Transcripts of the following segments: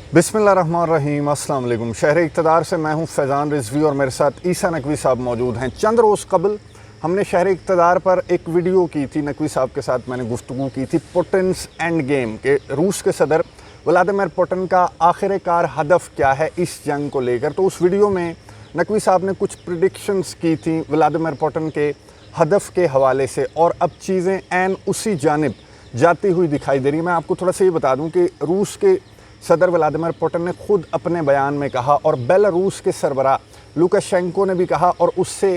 बिस्मिल्लाहिर्रहमानिर्रहीम, अस्सलाम वालेकुम। शहर इक़्तिदार से मैं हूं फैज़ान रिज़वी और मेरे साथ ईसा नकवी साहब मौजूद हैं। चंद रोज़ कबल हमने शहर इक़्तिदार पर एक वीडियो की थी, नकवी साहब के साथ मैंने गुफ्तगू की थी पुतिन्स एंड गेम के रूस के सदर व्लादिमीर पुतिन का आखिरकार हदफ क्या है इस जंग को लेकर। तो उस वीडियो में नकवी साहब ने कुछ प्रेडिक्शंस की थी व्लादिमीर पुतिन के हदफ के हवाले से, और अब चीज़ें ऐन उसी जानिब जाती हुई दिखाई दे रही है। मैं आपको थोड़ा सा ये बता दूं कि रूस के सदर व्लादिमीर पुतिन ने खुद अपने बयान में कहा, और बेलारूस के सरबराह लुकाशेंको ने भी कहा, और उससे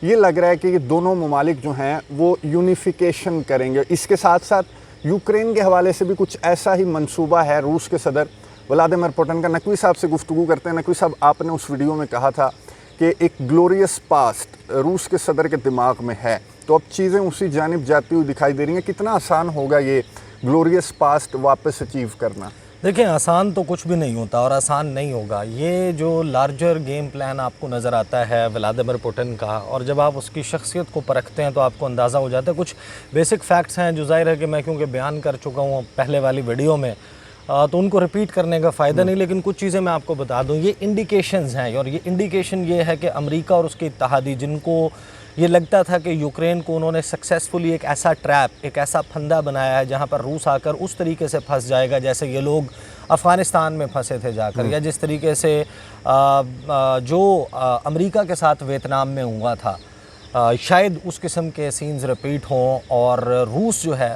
ये लग रहा है कि ये दोनों ममालिक जो हैं वो यूनिफिकेशन करेंगे। इसके साथ साथ यूक्रेन के हवाले से भी कुछ ऐसा ही मंसूबा है रूस के सदर व्लादिमीर पुतिन का। नकवी साहब से गुफ्तगू करते हैं। नकवी साहब, आपने उस वीडियो में कहा था कि एक ग्लोरियस पास्ट रूस के सदर के दिमाग में है, तो अब चीज़ें उसी जानिब जाती हुई दिखाई दे रही हैं। कितना आसान होगा ये ग्लोरियस पास्ट वापस अचीव करना? देखिए, आसान तो कुछ भी नहीं होता और आसान नहीं होगा। ये जो लार्जर गेम प्लान आपको नज़र आता है व्लादिमीर पुतिन का, और जब आप उसकी शख्सियत को परखते हैं तो आपको अंदाज़ा हो जाता है। कुछ बेसिक फैक्ट्स हैं जो ज़ाहिर है कि मैं क्योंकि बयान कर चुका हूँ पहले वाली वीडियो में, तो उनको रिपीट करने का फ़ायदा नहीं, लेकिन कुछ चीज़ें मैं आपको बता दूँ। ये इंडिकेशंस हैं, और ये इंडिकेशन ये है कि अमेरिका और उसके इत्तेहादी, जिनको ये लगता था कि यूक्रेन को उन्होंने सक्सेसफुली एक ऐसा ट्रैप, एक ऐसा फंदा बनाया है जहाँ पर रूस आकर उस तरीके से फंस जाएगा जैसे ये लोग अफ़गानिस्तान में फंसे थे जाकर, या जिस तरीके से अमेरिका के साथ वियतनाम में हुआ था, शायद उस किस्म के सीन्स रिपीट हों और रूस जो है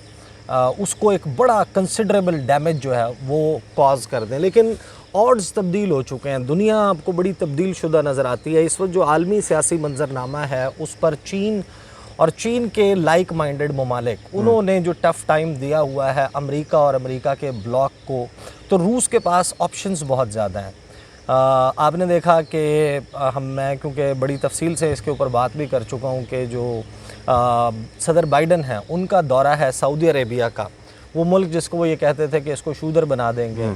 उसको एक बड़ा कंसिडरेबल डैमेज जो है वो कॉज कर दें। लेकिन ऑड्स तब्दील हो चुके हैं, दुनिया आपको बड़ी तब्दील शुदा नज़र आती है। इस वक्त जो आलमी सियासी मंजरनामा है उस पर चीन और चीन के लाइक माइंडेड ममालिक, उन्होंने जो टफ़ टाइम दिया हुआ है अमेरिका और अमेरिका के ब्लॉक को, तो रूस के पास ऑप्शंस बहुत ज़्यादा हैं। आपने देखा कि मैं क्योंकि बड़ी तफसील से इसके ऊपर बात भी कर चुका हूँ कि जो सदर बाइडन है उनका दौरा है सऊदी अरेबिया का, वो मुल्क जिसको वो ये कहते थे कि इसको शूदर बना देंगे,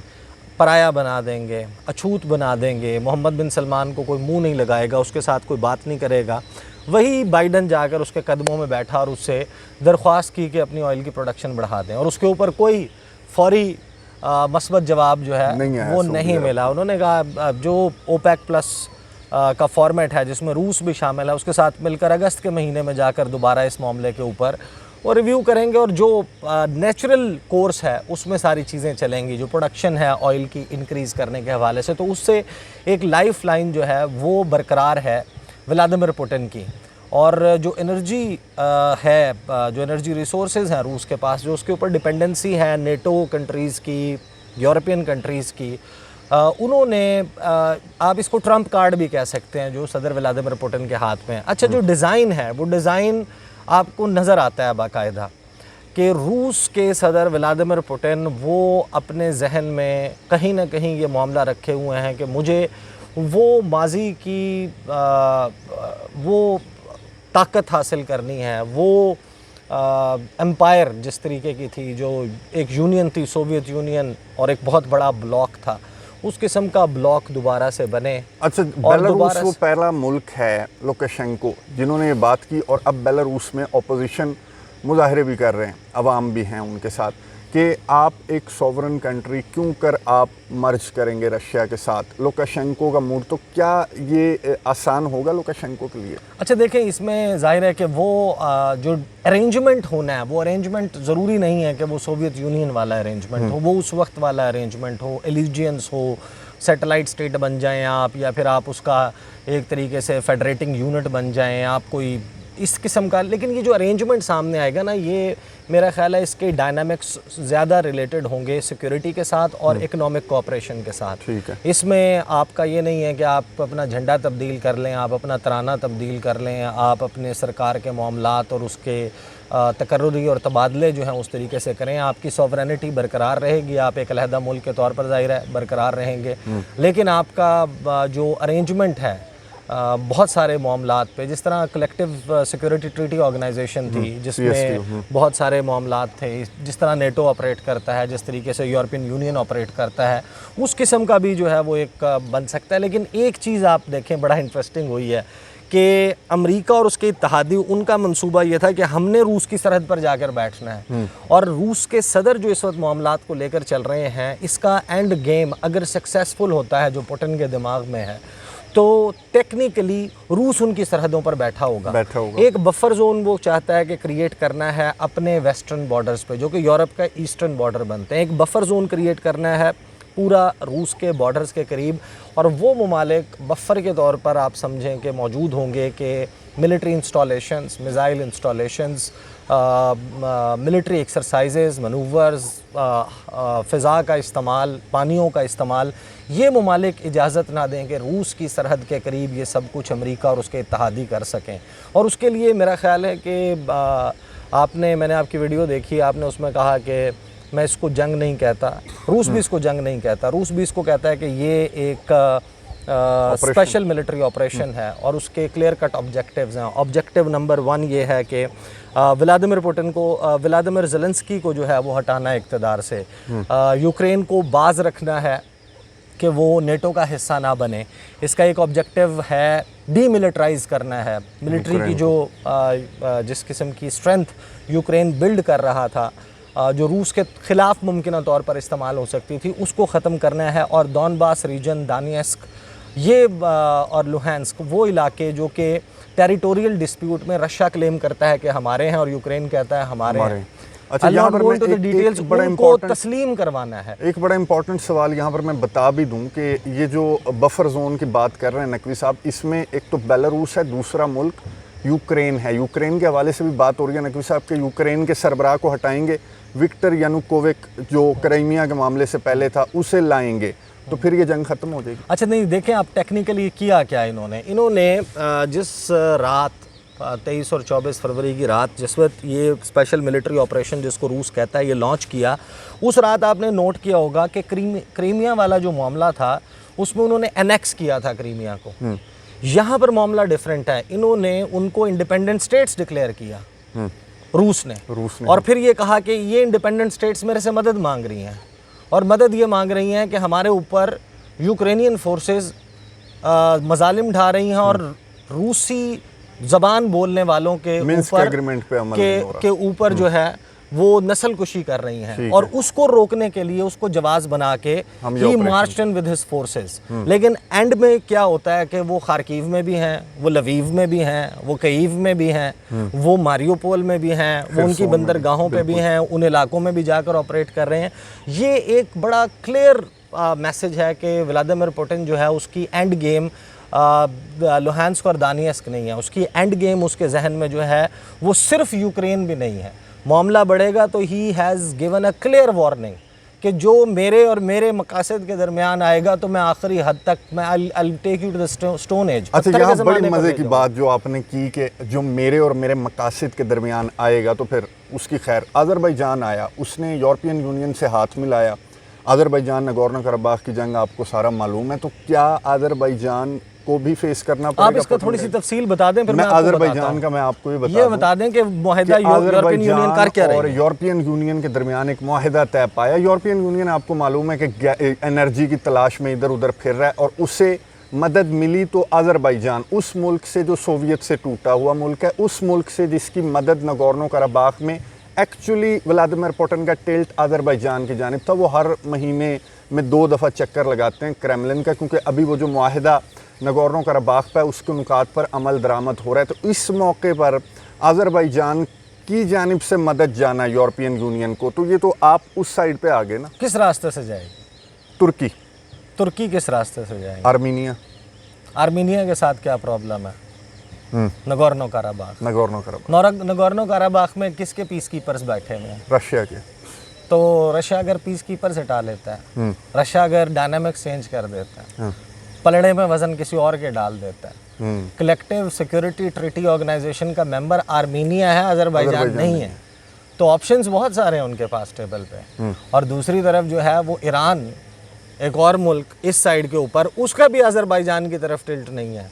पराया बना देंगे, अछूत बना देंगे, मोहम्मद बिन सलमान को कोई मुंह नहीं लगाएगा, उसके साथ कोई बात नहीं करेगा, वही बाइडन जाकर उसके कदमों में बैठा और उससे दरख्वास्त की कि अपनी ऑयल की प्रोडक्शन बढ़ा दें, और उसके ऊपर कोई फौरी मस्बत जवाब जो है वो नहीं मिला। उन्होंने कहा जो ओपेक प्लस का फॉर्मेट है जिसमें रूस भी शामिल है, उसके साथ मिलकर अगस्त के महीने में जाकर दोबारा इस मामले के ऊपर वो रिव्यू करेंगे, और जो नेचुरल कोर्स है उसमें सारी चीज़ें चलेंगी, जो प्रोडक्शन है ऑयल की इंक्रीज़ करने के हवाले से, तो उससे एक लाइफ लाइन जो है वो बरकरार है व्लादिमीर पुतिन की। और जो एनर्जी है, जो एनर्जी रिसोर्सेज हैं रूस के पास, जो उसके ऊपर डिपेंडेंसी है नेटो कंट्रीज़ की, यूरोपियन कंट्रीज़ की, उन्होंने आप इसको ट्रम्प कार्ड भी कह सकते हैं जो सदर व्लादिमीर पुतिन के हाथ में है। अच्छा, जो डिज़ाइन है वो डिज़ाइन आपको नज़र आता है बाकायदा कि रूस के सदर व्लादिमीर पुतिन वो अपने जहन में कहीं ना कहीं ये मामला रखे हुए हैं कि मुझे वो माजी की वो ताकत हासिल करनी है, वो एम्पायर जिस तरीके की थी, जो एक यूनियन थी सोवियत यूनियन और एक बहुत बड़ा ब्लॉक था, उस किस्म का ब्लॉक दोबारा से बने। अच्छा, बेलारूस वो पहला मुल्क है लुकाशेंको जिन्होंने ये बात की, और अब बेलारूस में अपोजिशन मुजाहरे भी कर रहे हैं, अवाम भी हैं उनके साथ, कि आप एक सॉवरन कंट्री क्यों कर आप मर्ज करेंगे रशिया के साथ। लुकाशेंको का मूड, तो क्या ये आसान होगा लुकाशेंको के लिए? अच्छा देखें, इसमें जाहिर है कि वो जो अरेंजमेंट होना है, वो अरेंजमेंट ज़रूरी नहीं है कि वो सोवियत यूनियन वाला अरेंजमेंट हो, वो उस वक्त वाला अरेंजमेंट हो, एलिजियंस हो, सैटेलाइट स्टेट बन जाएं आप, या फिर आप उसका एक तरीके से फेडरेटिंग यूनिट बन जाएं आप, कोई इस किस्म का। लेकिन ये जो अरेंजमेंट सामने आएगा ना, ये मेरा ख्याल है इसके डायनामिक्स ज़्यादा रिलेटेड होंगे सिक्योरिटी के साथ और इकोनॉमिक कोऑपरेशन के साथ। ठीक है, इसमें आपका ये नहीं है कि आप अपना झंडा तब्दील कर लें, आप अपना तराना तब्दील कर लें, आप अपने सरकार के मामलात और उसके तकर्रुरी और तबादले जो हैं उस तरीके से करें। आपकी सॉवरेनिटी बरकरार रहेगी, आप एक अलहदा मुल्क के तौर पर ज़ाहिर है बरकरार रहेंगे, लेकिन आपका जो अरेंजमेंट है बहुत सारे मामलात पे, जिस तरह कलेक्टिव सिक्योरिटी ट्रीटी ऑर्गेनाइजेशन थी जिसमें बहुत सारे मामलात थे, जिस तरह नेटो ऑपरेट करता है, जिस तरीके से यूरोपियन यूनियन ऑपरेट करता है, उस किस्म का भी जो है वो एक बन सकता है। लेकिन एक चीज़ आप देखें बड़ा इंटरेस्टिंग हुई है कि अमेरिका और उसके इत्तेहादी, उनका मंसूबा ये था कि हमने रूस की सरहद पर जाकर बैठना है। और रूस के सदर जो इस वक्त मामलात को लेकर चल रहे हैं, इसका एंड गेम अगर सक्सेसफुल होता है, जो पुतिन के दिमाग में है, तो टेक्निकली रूस उनकी सरहदों पर बैठा होगा। एक बफर जोन वो चाहता है कि क्रिएट करना है अपने वेस्टर्न बॉर्डर्स पे, जो कि यूरोप का ईस्टर्न बॉर्डर बनते हैं। एक बफर जोन क्रिएट करना है पूरा रूस के बॉर्डर्स के करीब, और वो ममालिक बफर के तौर पर आप समझें कि मौजूद होंगे कि military installations, missile installations, military exercises, manoeuvres, फ़िज़ा का इस्तेमाल, पानियों का इस्तेमाल, ये ममालिक इजाज़त ना दें कि रूस की सरहद के करीब ये सब कुछ अमेरिका और उसके इत्तेहादी कर सकें। और उसके लिए मेरा ख़्याल है कि मैंने आपकी वीडियो देखी, आपने उसमें कहा कि मैं इसको जंग नहीं कहता, रूस भी इसको जंग नहीं कहता, रूस भी इसको कहता है कि ये एक स्पेशल मिलिट्री ऑपरेशन है और उसके क्लियर कट ऑब्जेक्टिव्स हैं। ऑब्जेक्टिव नंबर 1 ये है कि व्लादिमीर पुतिन को, व्लादिमीर ज़ेलेंस्की को जो है वो हटाना है इक़्तिदार से, यूक्रेन को बाज रखना है कि वो नेटो का हिस्सा ना बने। इसका एक ऑब्जेक्टिव है डीमिलिटराइज़ करना है, मिलिट्री की जो जिस किस्म की स्ट्रेंथ यूक्रेन बिल्ड कर रहा था, जो रूस के ख़िलाफ़ मुमकिन तौर पर इस्तेमाल हो सकती थी, उसको ख़त्म करना है। और डॉनबास रीजन, दानियस्क ये और लुहांस्क, वो इलाके जो कि टेरिटोरियल डिस्प्यूट में रशिया क्लेम करता है कि हमारे हैं और यूक्रेन कहता है हमारे हैं। अच्छा, यहाँ पर मैं डिटेल्स बड़ा इम्पोर्टेंट तस्लीम करवाना है। एक बड़ा इंपॉर्टेंट सवाल यहाँ पर मैं बता भी दूँ कि ये जो बफर जोन की बात कर रहे हैं नकवी साहब, इसमें एक तो बेलारूस है, दूसरा मुल्क यूक्रेन है। यूक्रेन के हवाले से भी बात हो रही है नकवी साहब के यूक्रेन के सरबराह को हटाएंगे, विक्टर यानुकोविक जो क्राइमिया के मामले से पहले था उसे लाएंगे, तो फिर ये जंग ख़त्म हो जाएगी। अच्छा, नहीं देखें आप टेक्निकली किया क्या इन्होंने जिस रात 23 और 24 फरवरी की रात, जिस वक्त ये स्पेशल मिलिट्री ऑपरेशन जिसको रूस कहता है ये लॉन्च किया, उस रात आपने नोट किया होगा कि क्रीमिया वाला जो मामला था उसमें उन्होंने एनेक्स किया था क्रीमिया को। यहाँ पर मामला डिफरेंट है, इन्होंने उनको इंडिपेंडेंट स्टेट्स डिक्लेयर किया रूस ने। और फिर ये कहा कि ये इंडिपेंडेंट स्टेट्स मेरे से मदद मांग रही हैं, और मदद ये मांग रही हैं कि हमारे ऊपर यूक्रेनियन फोर्सेस मजालिम ढा रही हैं और रूसी ज़बान बोलने वालों के ऊपर जो है वो नस्लकुशी कर रही हैं, और उसको रोकने के लिए उसको जवाब बना के ही marched in with his forces. लेकिन एंड में क्या होता है कि वो खार्किव में भी हैं, वो लवीव में भी हैं, वो कीव में भी हैं, वो मारियोपोल में भी हैं, वो उनकी बंदरगाहों पे भी हैं, उन इलाकों में भी जाकर ऑपरेट कर रहे हैं। ये एक बड़ा क्लियर मैसेज है कि व्लादिमीर पुतिन जो है उसकी एंड गेम लुहांस्क और दानियस्क नहीं है, उसकी एंड गेम उसके जहन में जो है वो सिर्फ यूक्रेन भी नहीं है। मामला बढ़ेगा तो he has given a clear warning कि जो मेरे और मेरे मकासद के दरमियान आएगा तो मैं आखिरी हद तक मैं I'll take you to the stone age। अच्छा, यहाँ बड़ी मज़े की बात जो आपने की कि जो मेरे और मेरे मकासद के दरमियान आएगा तो फिर उसकी खैर। अज़रबैजान आया, उसने यूरोपियन यूनियन से हाथ मिलाया। अज़रबैजान नगोर्नो कराबाख की जंग आपको सारा मालूम है, तो क्या अज़रबैजान को भी फेस करना पड़ेगा? आप इसका थोड़ी सी तफसील बता दें, फिर मैं अज़रबैजान का मैं आपको ये बता दें कि मुआहिदा यूरोपियन यूनियन कर क्या रही है। और यूरोपियन यूनियन के दरमियान एक मुआहिदा तय पाया। यूरोपियन यूनियन आपको मालूम है कि एनर्जी की तलाश में इधर उधर फिर रहा है, और उससे मदद मिली तो अज़रबैजान उस मुल्क से जो सोवियत से टूटा हुआ मुल्क है, उस मुल्क से जिसकी मदद नगोर्नो कराबाख में एक्चुअली व्लादिमीर पुतिन का टिल्ट अज़रबैजान की जानिब था। वो हर महीने में 2 दफ़ा चक्कर लगाते हैं क्रेमलिन का, क्योंकि अभी वो जो मुआहिदा नगोर्नो कराबाख पर उसके नुकात पर अमल दरामद हो रहा है। तो इस मौके पर अज़रबैजान की जानिब से मदद जाना यूरोपियन यूनियन को, तो ये तो आप उस साइड पे आ गए ना। किस रास्ते से जाएगी तुर्की किस रास्ते से जाएगी? आर्मीनिया के साथ क्या प्रॉब्लम है? नगोर्नो कराबाख में किसके पीस कीपर्स बैठे हुए हैं? रशिया के। तो रशिया अगर पीस कीपर्स हटा लेता है, रशिया अगर डायनामिक्स चेंज कर देता है, पलड़े में वजन किसी और के डाल देता है, कलेक्टिव सिक्योरिटी ट्रीटी ऑर्गेनाइजेशन का मेंबर आर्मीनिया है, अज़रबैजान नहीं है, तो ऑप्शंस बहुत सारे हैं उनके पास टेबल पे। और दूसरी तरफ जो है वो ईरान, एक और मुल्क इस साइड के ऊपर, उसका भी अज़रबैजान की तरफ टिल्ट नहीं है,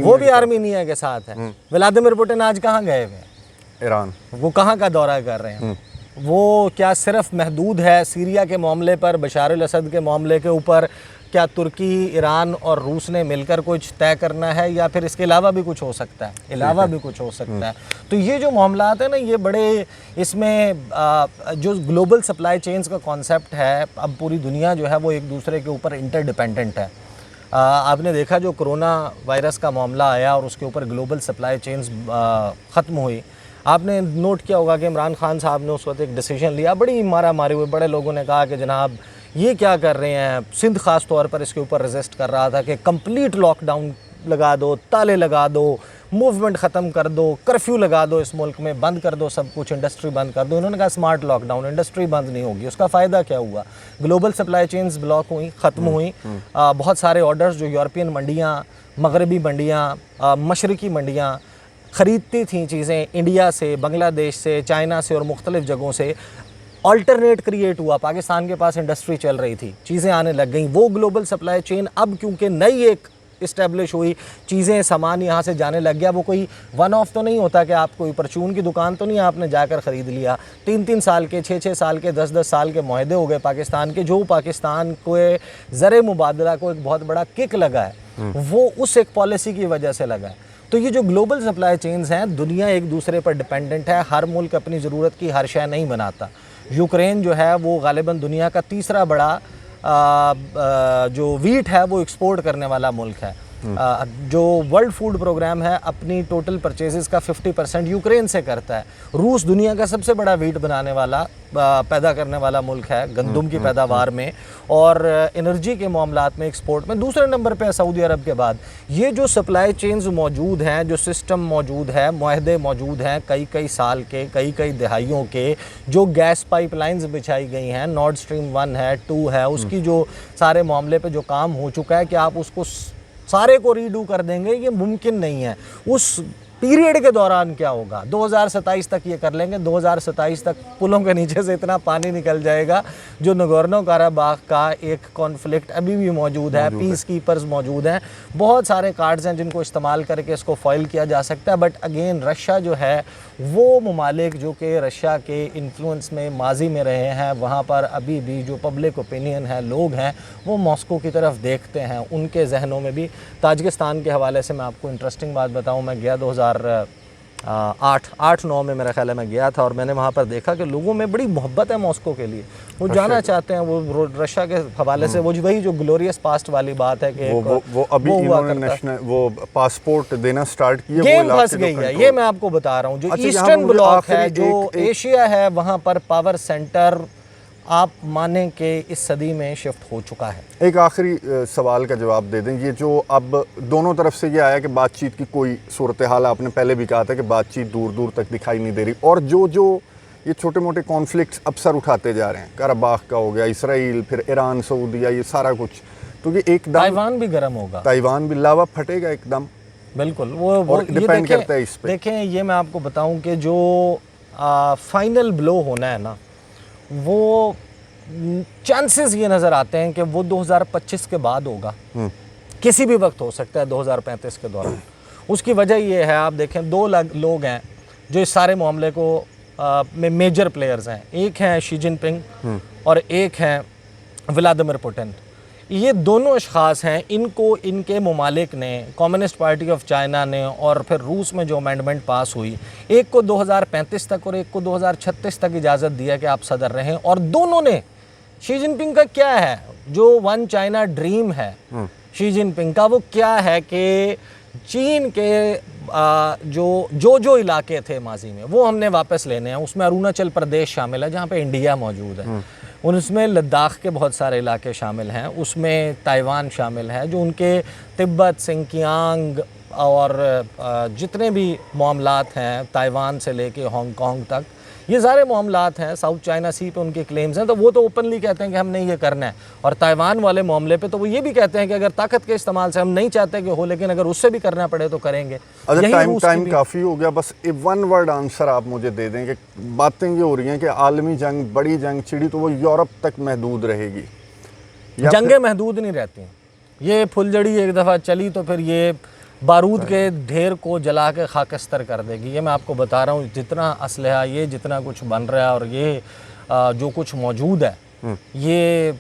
वो भी आर्मीनिया के साथ है। व्लादिमीर पुतिन आज कहाँ गए हुए? ईरान। वो कहाँ का दौरा कर रहे हैं? वो क्या सिर्फ महदूद है सीरिया के मामले पर, बशार अल असद के मामले के ऊपर क्या तुर्की, ईरान और रूस ने मिलकर कुछ तय करना है या फिर इसके अलावा भी कुछ हो सकता है, भी कुछ हो सकता है। तो ये जो मामलात है ना, ये बड़े, इसमें जो ग्लोबल सप्लाई चेन्स का कॉन्सेप्ट है, अब पूरी दुनिया जो है वो एक दूसरे के ऊपर इंटरडिपेंडेंट है। आपने देखा जो कोरोना वायरस का मामला आया और उसके ऊपर ग्लोबल सप्लाई चेन्स ख़त्म हुई, आपने नोट किया होगा कि इमरान खान साहब ने उस वक्त एक डिसीजन लिया, बड़ी मारा मारी हुई, बड़े लोगों ने कहा कि जनाब ये क्या कर रहे हैं। सिंध ख़ास तौर पर इसके ऊपर रेजिस्ट कर रहा था कि कंप्लीट लॉकडाउन लगा दो, ताले लगा दो, मूवमेंट ख़त्म कर दो, कर्फ्यू लगा दो, इस मुल्क में बंद कर दो सब कुछ, इंडस्ट्री बंद कर दो। इन्होंने कहा स्मार्ट लॉकडाउन, इंडस्ट्री बंद नहीं होगी। उसका फ़ायदा क्या हुआ? ग्लोबल सप्लाई चेन्स ब्लॉक हुई, ख़त्म हुई। बहुत सारे ऑर्डर्स जो यूरोपियन मंडियाँ, मगरबी मंडियाँ, मशरक़ी मंडियाँ ख़रीदती थी चीज़ें इंडिया से, बांग्लादेश से, चाइना से और मुख्तलिफ़ जगहों से, अल्टरनेट क्रिएट हुआ। पाकिस्तान के पास इंडस्ट्री चल रही थी, चीज़ें आने लग गई। वो ग्लोबल सप्लाई चेन अब क्योंकि नई एक इस्टेब्लिश हुई, चीज़ें, सामान यहाँ से जाने लग गया। वो कोई वन ऑफ तो नहीं होता कि आप कोई परचून की दुकान तो नहीं आपने जाकर ख़रीद लिया। 3-3 साल के, 6-6 साल के, 10-10 साल के मुआहदे हो गए पाकिस्तान के, जो पाकिस्तान को ज़र मुबादला को एक बहुत बड़ा किक लगा है, वो उस एक पॉलिसी की वजह से लगा है। तो ये जो ग्लोबल सप्लाई चेन्स हैं, दुनिया एक दूसरे पर डिपेंडेंट है, हर मुल्क अपनी ज़रूरत की हर शय नहीं बनाता। यूक्रेन जो है वो गालिबन दुनिया का तीसरा बड़ा जो वीट है वो एक्सपोर्ट करने वाला मुल्क है। जो वर्ल्ड फूड प्रोग्राम है अपनी टोटल परचेजेस का 50% यूक्रेन से करता है। रूस दुनिया का सबसे बड़ा वीट बनाने वाला, पैदा करने वाला मुल्क है गंदम की पैदावार में, और एनर्जी के मामलात में, एक्सपोर्ट में दूसरे नंबर पे है सऊदी अरब के बाद। ये जो सप्लाई चेन्स मौजूद हैं, जो सिस्टम मौजूद है, मुआहदे मौजूद हैं कई कई साल के, कई कई दहाइयों के, जो गैस पाइपलाइंस बिछाई गई हैं, नॉर्ड स्ट्रीम 1 है, 2 है, उसकी जो सारे मामले पे जो काम हो चुका है कि आप उसको सारे को रीडू कर देंगे, ये मुमकिन नहीं है। उस पीरियड के दौरान क्या होगा? 2027 तक ये कर लेंगे। 2027 तक पुलों के नीचे से इतना पानी निकल जाएगा। जो नगोर्नो काराबाग का एक कॉन्फ्लिक्ट अभी भी मौजूद है, पीस कीपर्स मौजूद हैं, बहुत सारे कार्ड्स हैं जिनको इस्तेमाल करके इसको फॉइल किया जा सकता है। बट अगेन रशिया जो है वो ममालिक जो कि रशिया के इन्फ्लुएंस में माजी में रहे हैं, वहाँ पर अभी भी जो पब्लिक ओपिनियन है, लोग हैं, वो मॉस्को की तरफ देखते हैं। उनके जहनों में भी ताजिकिस्तान के हवाले से मैं आपको इंटरेस्टिंग बात बताऊँ, मैं गया 2008-9 में मेरा ख्याल है मैं गया था, और मैंने वहाँ पर देखा कि लोगों में बड़ी मोहब्बत है मॉस्को के लिए। वो जाना चाहते हैं, वो रशिया के हवाले से वो वही जो ग्लोरियस पास्ट वाली बात है कि वो अभी इन्होंने नेशनल वो पासपोर्ट देना स्टार्ट किया, गेम फंस गई है। ये मैं आपको बता रहा हूँ। जो ईस्टर्न ब्लॉक है, जो एशिया है, वहाँ पर पावर सेंटर आप माने कि इस सदी में शिफ्ट हो चुका है। एक आखिरी सवाल का जवाब दे दें। ये जो अब दोनों तरफ से ये आया कि बातचीत की कोई सूरत हाल, आपने पहले भी कहा था कि बातचीत दूर दूर तक दिखाई नहीं दे रही, और जो ये छोटे मोटे कॉन्फ्लिक्ट्स अब सर उठाते जा रहे हैं, कराबाग का हो गया, इसराइल, फिर ईरान, सऊदीया, ये सारा कुछ, तो ये एकदम ताइवान भी गर्म होगा, ताइवान भी लावा फटेगा एकदम। बिल्कुल, वो डिपेंड करता है इस पे। देखें, ये मैं आपको बताऊं कि जो फाइनल ब्लो होना है ना, वो चांसेस ये नज़र आते हैं कि वो 2025 के बाद होगा, किसी भी वक्त हो सकता है 2035 के दौरान। उसकी वजह ये है, आप देखें 2 लोग हैं जो इस सारे मामले को में मेजर प्लेयर्स हैं। एक हैं शी जिनपिंग और एक हैं व्लादिमीर पुतिन। ये दोनों अशख़ास हैं, इनको इनके ममालिक ने, कम्युनिस्ट पार्टी ऑफ चाइना ने और फिर रूस में जो अमेंडमेंट पास हुई, एक को 2035 तक और एक को 2036 तक इजाज़त दिया कि आप सदर रहें। और दोनों ने, शी जिनपिंग का क्या है, जो वन चाइना ड्रीम है शी जिनपिंग का, वो क्या है कि चीन के जो इलाके थे माजी में वो हमने वापस लेने हैं। उसमें अरुणाचल प्रदेश शामिल है जहाँ पे इंडिया मौजूद है, उसमें लद्दाख के बहुत सारे इलाके शामिल हैं, उसमें ताइवान शामिल है, जो उनके तिब्बत, सिंकियांग और जितने भी मामलात हैं, ताइवान से लेके हांगकांग तक, ये सारे मामलात हैं। साउथ चाइना सी पे उनके क्लेम्स हैं, तो वो तो ओपनली कहते हैं कि हमने ये करना है। और ताइवान वाले मामले पे तो वो ये भी कहते हैं कि अगर ताकत के इस्तेमाल से, हम नहीं चाहते कि हो, लेकिन अगर उससे भी करना पड़े तो करेंगे। टाइम काफ़ी हो गया, बस वन वर्ड आंसर आप मुझे दे दें कि बातें ये हो रही हैं कि आलमी जंग, बड़ी जंग छिड़ी तो वो यूरोप तक महदूद रहेगी। जंगें महदूद नहीं रहती हैं, ये फुलझड़ी एक दफ़ा चली तो फिर ये बारूद के ढेर को जला के खाकस्तर कर देगी। ये मैं आपको बता रहा हूँ, जितना असलहा, ये जितना कुछ बन रहा है और ये जो कुछ मौजूद है, ये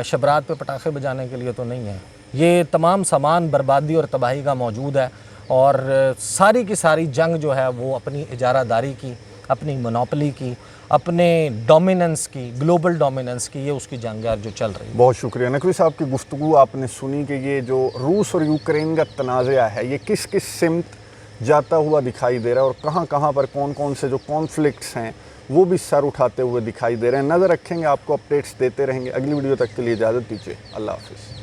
शबरात पे पटाखे बजाने के लिए तो नहीं है। ये तमाम सामान बर्बादी और तबाही का मौजूद है, और सारी की सारी जंग जो है वो अपनी इजारादारी की, अपनी मोनोपोली की, अपने डोमिनेंस की, ग्लोबल डोमिनेंस की, ये उसकी जंग है जो चल रही है। बहुत शुक्रिया नकवी साहब की गुफ्तगू आपने सुनी कि ये जो रूस और यूक्रेन का तनाज़ा है ये किस किस सिमत जाता हुआ दिखाई दे रहा है, और कहाँ कहाँ पर कौन कौन से जो कॉन्फ्लिक्ट्स हैं वो भी सर उठाते हुए दिखाई दे रहे हैं। नज़र रखेंगे, आपको अपडेट्स देते रहेंगे। अगली वीडियो तक के लिए इजाज़त दीजिए। अल्लाह हाफ़िज़।